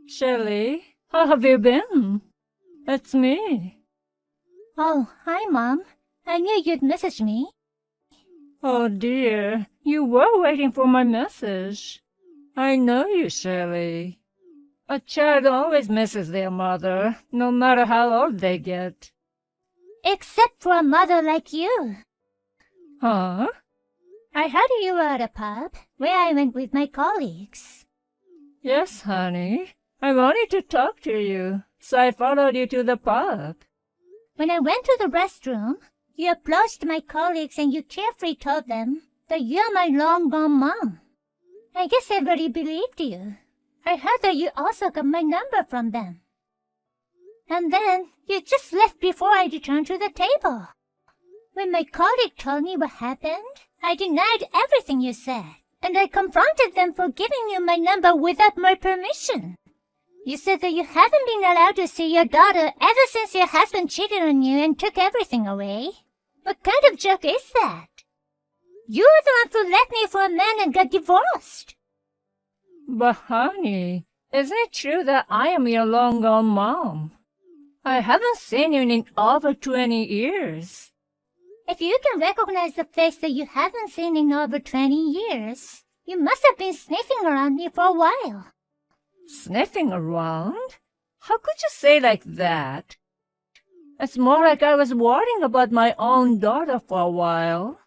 Shelley, how have you been? It's me. Oh, hi, Mom. I knew you'd message me. Oh dear, you were waiting for my message. I know you, Shelley. A child always misses their mother, no matter how old they get. Except for a mother like you. Huh? I heard you were at a pub where I went with my colleagues. Yes, honey. I wanted to talk to you, so I followed you to the pub. When I went to the restroom, you approached my colleagues and you carefree told them that you're my long-gone mom. I guess everybody believed you. I heard that you also got my number from them. And then you just left before I returned to the table. When my colleague told me what happened, I denied everything you said, and I confronted them for giving you my number without my permission. You said that you haven't been allowed to see your daughter ever since your husband cheated on you and took everything away. What kind of joke is that? You were the one who left me for a man and got divorced. But honey, isn't it true that I am your long-gone mom? I haven't seen you in over 20 years. If you can recognize the face that you haven't seen in over 20 years, you must have been sniffing around me for a while. Sniffing around? How could you say like that? It's more like I was worrying about my own daughter for a while.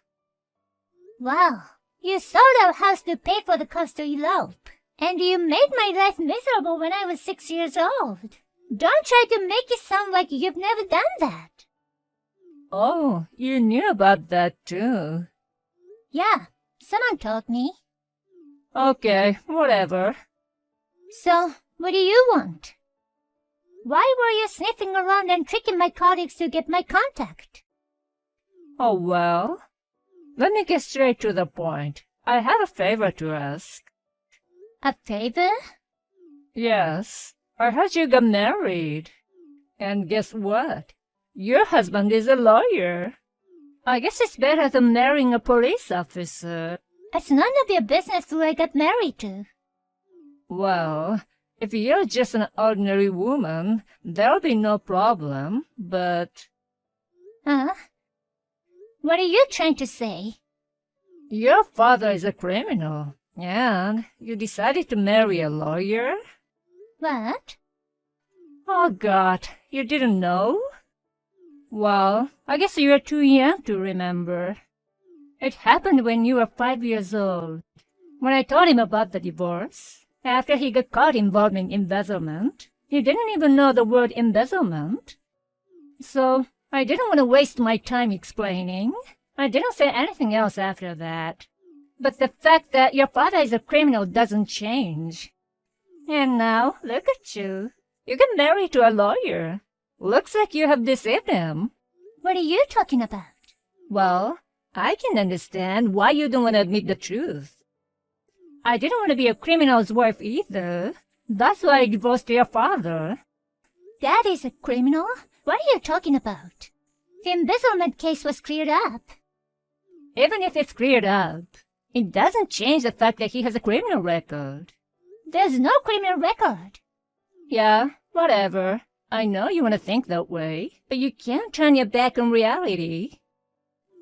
Well, you sold our house to pay for the cost to elope, and you made my life miserable when I was 6 years old. Don't try to make it sound like you've never done that. Oh, you knew about that too. Yeah, someone told me. Okay, whatever. So, what do you want? Why were you sniffing around and tricking my colleagues to get my contact? Oh well, let me get straight to the point. I have a favor to ask. A favor? Yes, I heard you got married. And guess what? Your husband is a lawyer. I guess it's better than marrying a police officer. It's none of your business who I got married to. Well, if you're just an ordinary woman, there'll be no problem, but... Huh? What are you trying to say? Your father is a criminal, and you decided to marry a lawyer? What? Oh God, you didn't know? Well, I guess you're too young to remember. It happened when you were 5 years old. When I told him about the divorce, after he got caught involved in embezzlement, he didn't even know the word embezzlement. So, I didn't want to waste my time explaining. I didn't say anything else after that. But the fact that your father is a criminal doesn't change. And now, look at you. You got married to a lawyer. Looks like you have deceived him. What are you talking about? Well, I can understand why you don't want to admit the truth. I didn't want to be a criminal's wife either. That's why I divorced your father. Dad is a criminal? What are you talking about? The embezzlement case was cleared up. Even if it's cleared up, it doesn't change the fact that he has a criminal record. There's no criminal record. Yeah, whatever. I know you want to think that way, but you can't turn your back on reality.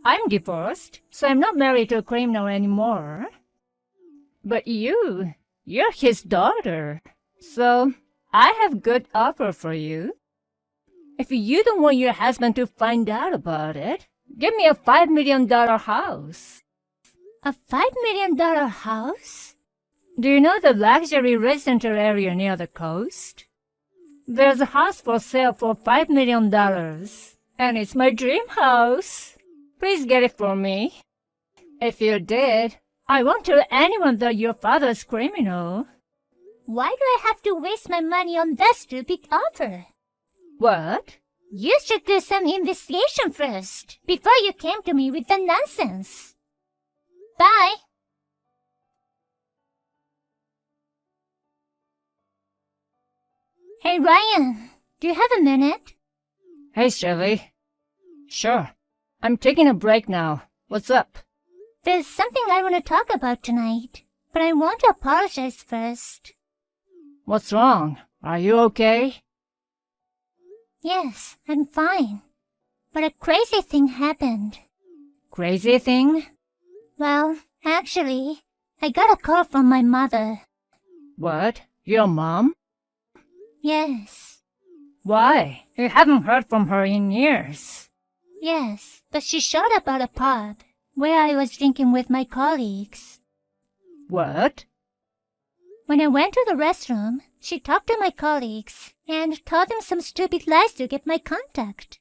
I'm divorced, so I'm not married to a criminal anymore. But you're his daughter. So, I have good offer for you. If you don't want your husband to find out about it, give me a $5 million house. A $5 million house? Do you know the luxury residential area near the coast? There's a house for sale for $5 million, and it's my dream house. Please get it for me. If you did, I won't tell anyone that your father's criminal. Why do I have to waste my money on that stupid offer? What? You should do some investigation first, before you came to me with the nonsense. Bye. Hey, Ryan, do you have a minute? Hey, Shelley. Sure. I'm taking a break now. What's up? There's something I want to talk about tonight, but I want to apologize first. What's wrong? Are you okay? Yes, I'm fine. But a crazy thing happened. Crazy thing? Well, actually, I got a call from my mother. What? Your mom? Yes. Why? You haven't heard from her in years. Yes, but she showed up at a pub where I was drinking with my colleagues. What? When I went to the restroom, she talked to my colleagues and told them some stupid lies to get my contact.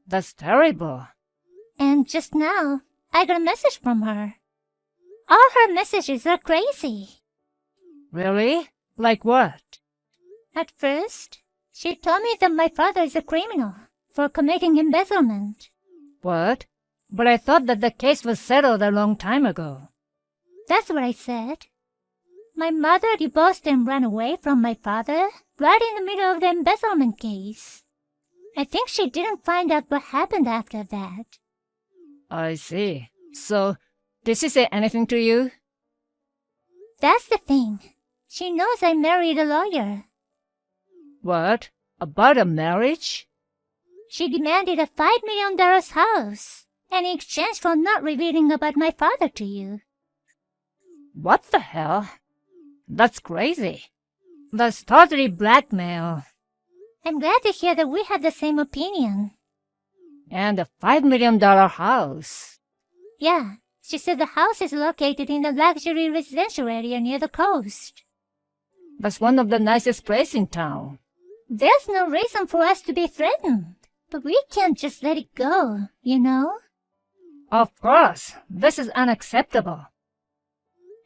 That's terrible. And just now, I got a message from her. All her messages are crazy. Really? Like what? At first, she told me that my father is a criminal for committing embezzlement. What? But I thought that the case was settled a long time ago. That's what I said. My mother divorced and ran away from my father right in the middle of the embezzlement case. I think she didn't find out what happened after that. I see. So, did she say anything to you? That's the thing. She knows I married a lawyer. What? About a marriage? She demanded a $5 million house in exchange for not revealing about my father to you. What the hell? That's crazy. That's totally blackmail. I'm glad to hear that we have the same opinion. And a $5 million house. Yeah, she said the house is located in a luxury residential area near the coast. That's one of the nicest places in town. There's no reason for us to be threatened, but we can't just let it go, you know? Of course, this is unacceptable.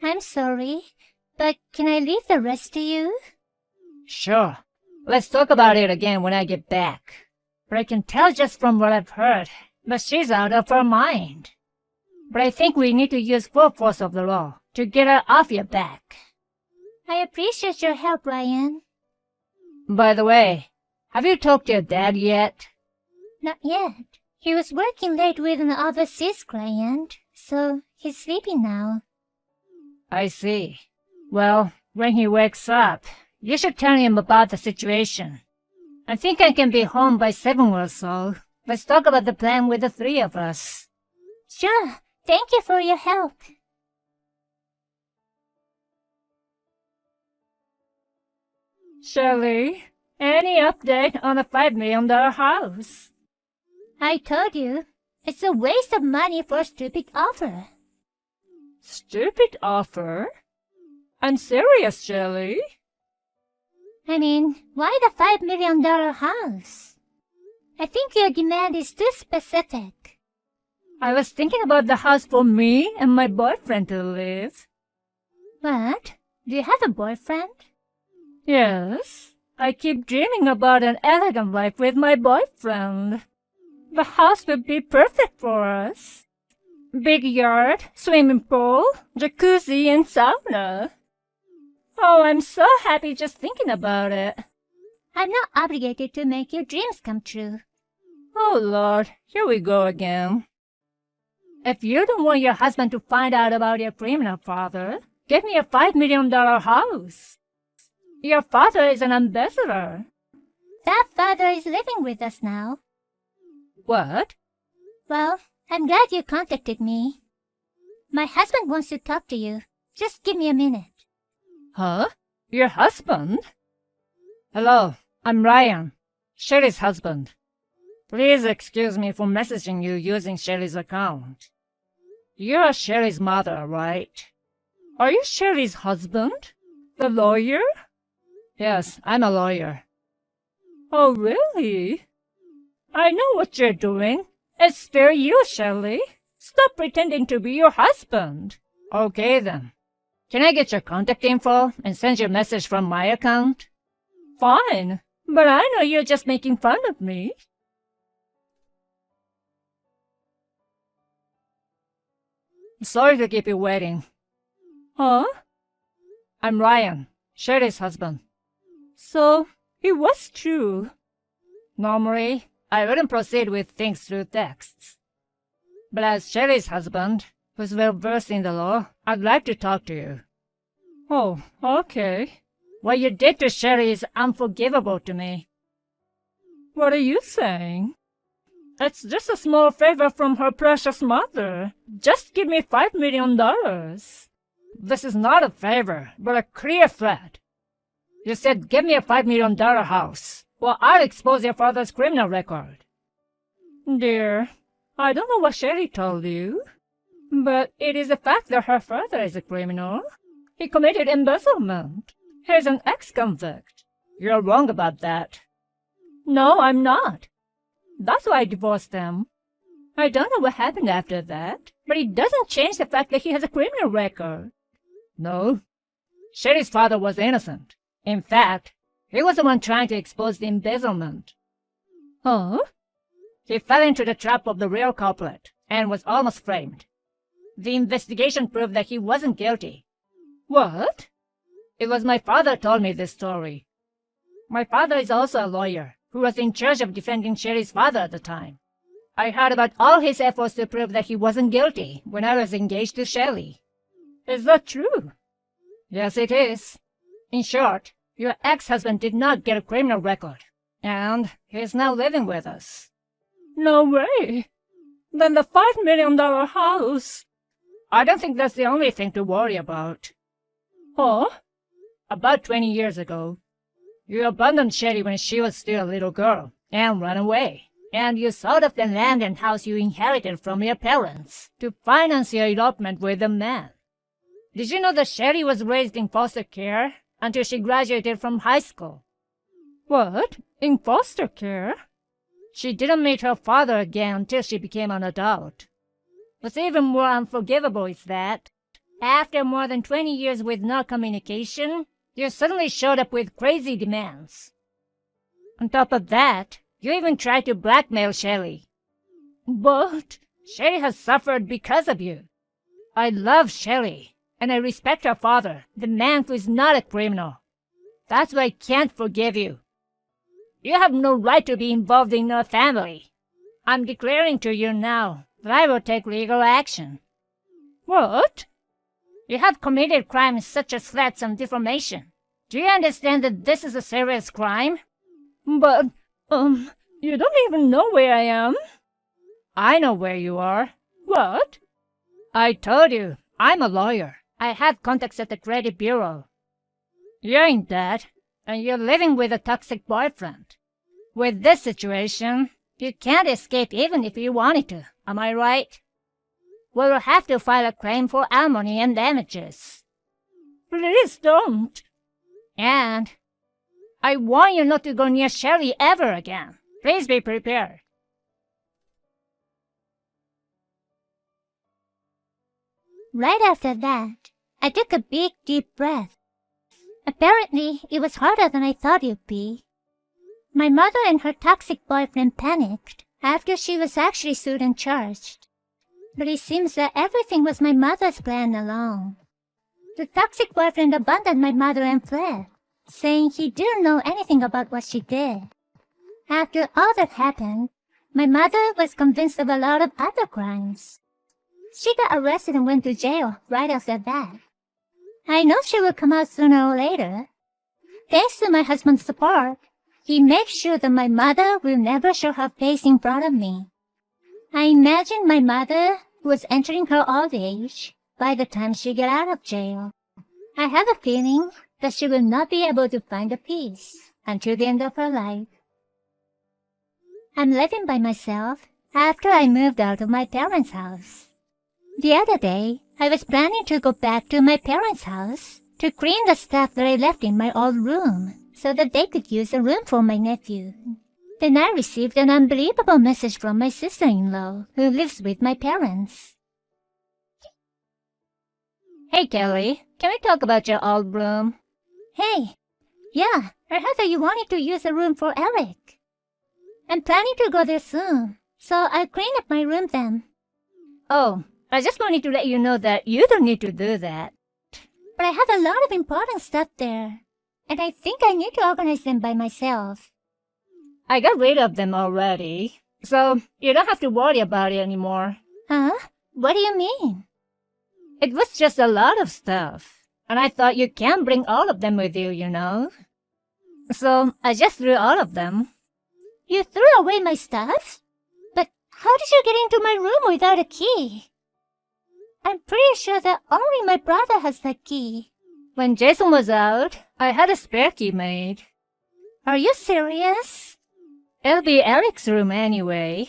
I'm sorry, but can I leave the rest to you? Sure. Let's talk about it again when I get back. But I can tell just from what I've heard that she's out of her mind. But I think we need to use full force of the law to get her off your back. I appreciate your help, Ryan. By the way, have you talked to your dad yet? Not yet. He was working late with an overseas client, so he's sleeping now. I see. Well, when he wakes up, you should tell him about the situation. I think I can be home by 7 or so. Let's talk about the plan with the three of us. Sure. Thank you for your help. Shirley, any update on the $5 million house? I told you, it's a waste of money for a stupid offer. Stupid offer? I'm serious, Shirley. I mean, why the $5 million house? I think your demand is too specific. I was thinking about the house for me and my boyfriend to live. What? Do you have a boyfriend? Yes, I keep dreaming about an elegant life with my boyfriend. The house would be perfect for us. Big yard, swimming pool, jacuzzi, and sauna. Oh, I'm so happy just thinking about it. I'm not obligated to make your dreams come true. Oh, Lord, here we go again. If you don't want your husband to find out about your criminal father, get me a $5 million house. Your father is an ambassador. That father is living with us now. What? Well, I'm glad you contacted me. My husband wants to talk to you. Just give me a minute. Huh? Your husband? Hello, I'm Ryan, Sherry's husband. Please excuse me for messaging you using Sherry's account. You're Sherry's mother, right? Are you Sherry's husband? The lawyer? Yes, I'm a lawyer. Oh, really? I know what you're doing. It's fair you, Shirley. Stop pretending to be your husband. Okay, then. Can I get your contact info and send you a message from my account? Fine, but I know you're just making fun of me. Sorry to keep you waiting. Huh? I'm Ryan, Sherry's husband. So, it was true. Normally, I wouldn't proceed with things through texts. But as Sherry's husband, who's well versed in the law, I'd like to talk to you. Oh, okay. What you did to Sherry is unforgivable to me. What are you saying? It's just a small favor from her precious mother. Just give me $5 million. This is not a favor, but a clear threat. You said give me a $5 million house, or I'll expose your father's criminal record. Dear, I don't know what Sherry told you, but it is a fact that her father is a criminal. He committed embezzlement. He's an ex-convict. You're wrong about that. No, I'm not. That's why I divorced him. I don't know what happened after that, but it doesn't change the fact that he has a criminal record. No. Sherry's father was innocent. In fact, he was the one trying to expose the embezzlement. Huh? He fell into the trap of the real culprit and was almost framed. The investigation proved that he wasn't guilty. What? It was my father told me this story. My father is also a lawyer who was in charge of defending Sherry's father at the time. I heard about all his efforts to prove that he wasn't guilty when I was engaged to Sherry. Is that true? Yes, it is. In short, your ex-husband did not get a criminal record, and he is now living with us. No way. Then the $5 million house. I don't think that's the only thing to worry about. Huh? About 20 years ago, you abandoned Sherry when she was still a little girl and ran away. And you sold off the land and house you inherited from your parents to finance your elopement with the man. Did you know that Sherry was raised in foster care until she graduated from high school? What? In foster care? She didn't meet her father again until she became an adult. What's even more unforgivable is that, after more than 20 years with no communication, you suddenly showed up with crazy demands. On top of that, you even tried to blackmail Sherry. But Sherry has suffered because of you. I love Sherry, and I respect her father, the man who is not a criminal. That's why I can't forgive you. You have no right to be involved in our family. I'm declaring to you now that I will take legal action. What? You have committed crimes such as threats and defamation. Do you understand that this is a serious crime? But, you don't even know where I am. I know where you are. What? I told you, I'm a lawyer. I have contacts at the credit bureau. You're in debt, and you're living with a toxic boyfriend. With this situation, you can't escape even if you wanted to, am I right? We will have to file a claim for alimony and damages. Please don't. And I warn you not to go near Sherry ever again. Please be prepared. Right after that, I took a big, deep breath. Apparently, it was harder than I thought it would be. My mother and her toxic boyfriend panicked after she was actually sued and charged. But it seems that everything was my mother's plan along. The toxic boyfriend abandoned my mother and fled, saying he didn't know anything about what she did. After all that happened, my mother was convinced of a lot of other crimes. She got arrested and went to jail right after that. I know she will come out sooner or later. Thanks to my husband's support, he makes sure that my mother will never show her face in front of me. I imagine my mother was entering her old age by the time she got out of jail. I have a feeling that she will not be able to find a peace until the end of her life. I'm living by myself after I moved out of my parents' house. The other day, I was planning to go back to my parents' house to clean the stuff that I left in my old room so that they could use the room for my nephew. Then I received an unbelievable message from my sister-in-law who lives with my parents. Hey, Kelly, can we talk about your old room? Hey, yeah, I heard that you wanted to use the room for Eric. I'm planning to go there soon, so I'll clean up my room then. Oh, I just wanted to let you know that you don't need to do that. But I have a lot of important stuff there, and I think I need to organize them by myself. I got rid of them already, so you don't have to worry about it anymore. Huh? What do you mean? It was just a lot of stuff. and I thought you can't bring all of them with you, you know. So I just threw all of them. You threw away my stuff? But how did you get into my room without a key? I'm pretty sure that only my brother has that key. When Jason was out, I had a spare key made. Are you serious? It'll be Eric's room anyway.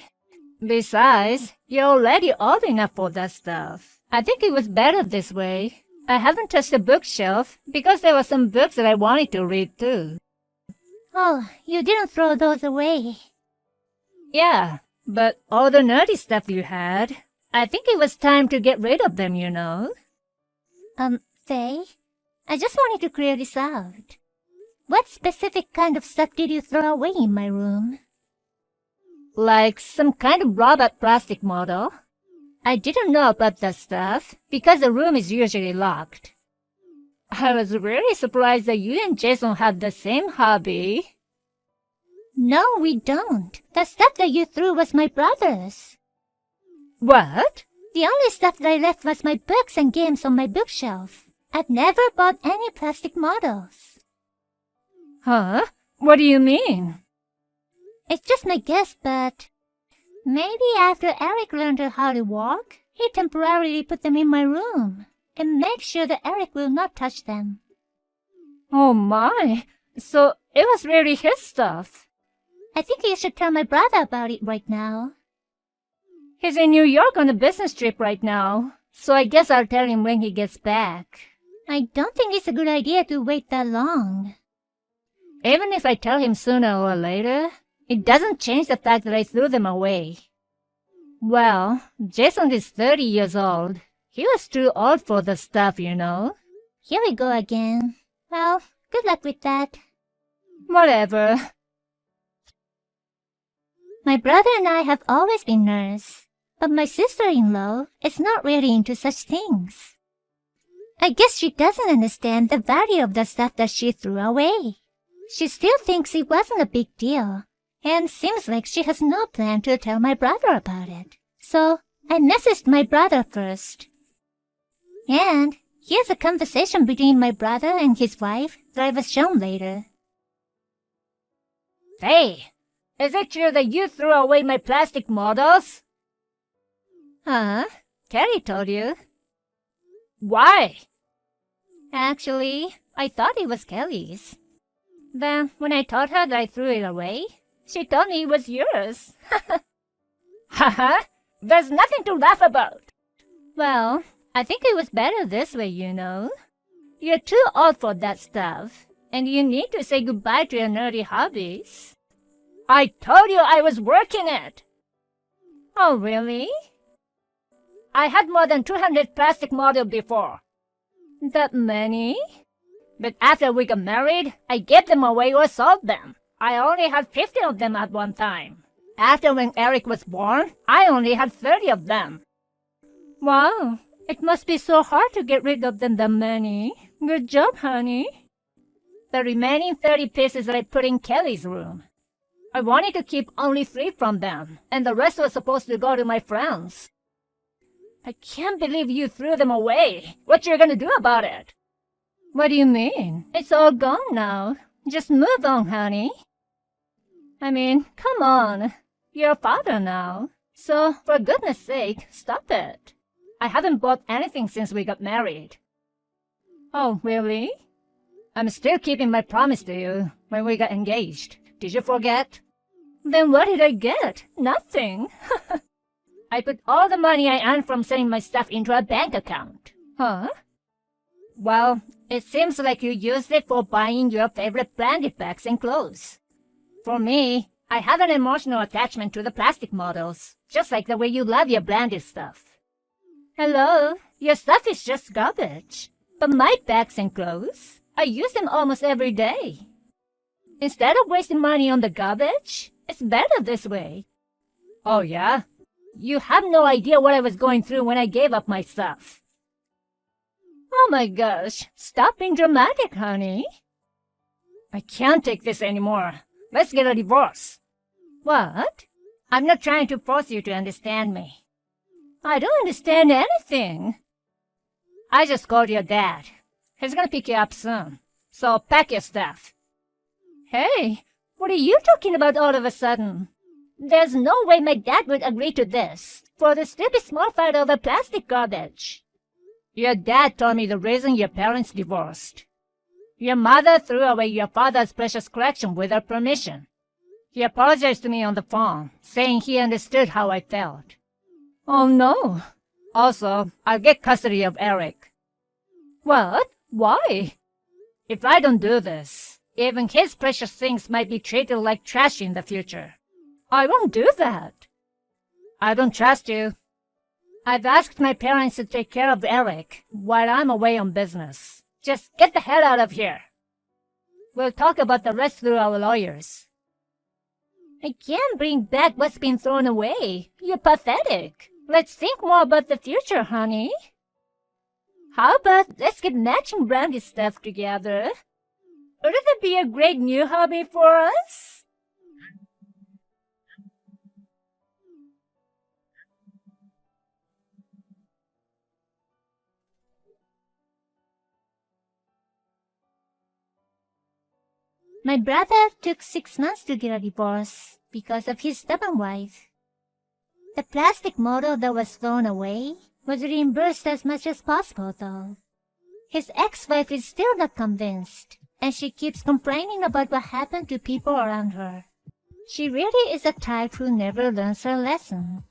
Besides, you're already old enough for that stuff. I think it was better this way. I haven't touched the bookshelf because there were some books that I wanted to read too. Oh, you didn't throw those away. Yeah, but all the nerdy stuff you had, I think it was time to get rid of them, you know. Faye, I just wanted to clear this out. What specific kind of stuff did you throw away in my room? Like some kind of robot plastic model. I didn't know about that stuff because the room is usually locked. I was really surprised that you and Jason have the same hobby. No, we don't. The stuff that you threw was my brother's. What? The only stuff that I left was my books and games on my bookshelf. I've never bought any plastic models. Huh? What do you mean? It's just my guess, but maybe after Eric learned how to walk, he temporarily put them in my room and made sure that Eric will not touch them. Oh my, so it was really his stuff. I think you should tell my brother about it right now. He's in New York on a business trip right now, so I guess I'll tell him when he gets back. I don't think it's a good idea to wait that long. Even if I tell him sooner or later, it doesn't change the fact that I threw them away. Well, Jason is 30 years old. He was too old for the stuff, you know. Here we go again. Well, good luck with that. Whatever. My brother and I have always been nerds, but my sister-in-law is not really into such things. I guess she doesn't understand the value of the stuff that she threw away. She still thinks it wasn't a big deal, and seems like she has no plan to tell my brother about it. So I messaged my brother first. And here's a conversation between my brother and his wife that I was shown later. Hey, is it true that you threw away my plastic models? Huh? Carrie told you. Why? Actually, I thought it was Kelly's. Then, when I told her that I threw it away, she told me it was yours. Haha, there's nothing to laugh about. Well, I think it was better this way, you know. You're too old for that stuff, and you need to say goodbye to your nerdy hobbies. I told you I was working it. Oh, really? I had more than 200 plastic models before. That many? But after we got married, I gave them away or sold them. I only had 50 of them at one time. After when Eric was born, I only had 30 of them. Wow, it must be so hard to get rid of them that many. Good job, honey. The remaining 30 pieces I put in Kelly's room. I wanted to keep only 3 from them, and the rest was supposed to go to my friends. I can't believe you threw them away. What you gonna do about it? What do you mean? It's all gone now. Just move on, honey. I mean, come on. You're a father now. So, for goodness sake, stop it. I haven't bought anything since we got married. Oh, really? I'm still keeping my promise to you when we got engaged. Did you forget? Then what did I get? Nothing. I put all the money I earned from selling my stuff into a bank account. Huh? Well, it seems like you used it for buying your favorite branded bags and clothes. For me, I have an emotional attachment to the plastic models, just like the way you love your branded stuff. Hello, your stuff is just garbage. But my bags and clothes, I use them almost every day. Instead of wasting money on the garbage, it's better this way. Oh yeah? You have no idea what I was going through when I gave up my stuff. Oh my gosh, stop being dramatic, honey. I can't take this anymore. Let's get a divorce. What? I'm not trying to force you to understand me. I don't understand anything. I just called your dad. He's gonna pick you up soon. So pack your stuff. Hey, what are you talking about all of a sudden? There's no way my dad would agree to this, for the stupid small fight over plastic garbage. Your dad told me the reason your parents divorced. Your mother threw away your father's precious collection without permission. He apologized to me on the phone, saying he understood how I felt. Oh no. Also, I'll get custody of Eric. What? Why? If I don't do this, even his precious things might be treated like trash in the future. I won't do that. I don't trust you. I've asked my parents to take care of Eric while I'm away on business. Just get the hell out of here. We'll talk about the rest through our lawyers. I can't bring back what's been thrown away. You're pathetic. Let's think more about the future, honey. How about let's get matching brandy stuff together? Wouldn't that be a great new hobby for us? My brother took 6 months to get a divorce because of his stubborn wife. The plastic model that was thrown away was reimbursed as much as possible, though. His ex-wife is still not convinced, and she keeps complaining about what happened to people around her. She really is a type who never learns her lesson.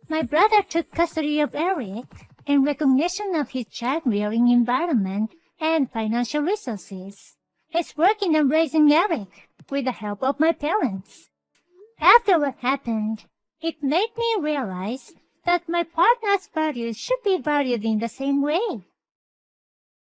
My brother took custody of Eric in recognition of his child-rearing environment and financial resources. He's working on raising Eric with the help of my parents. After what happened, it made me realize that my partner's values should be valued in the same way.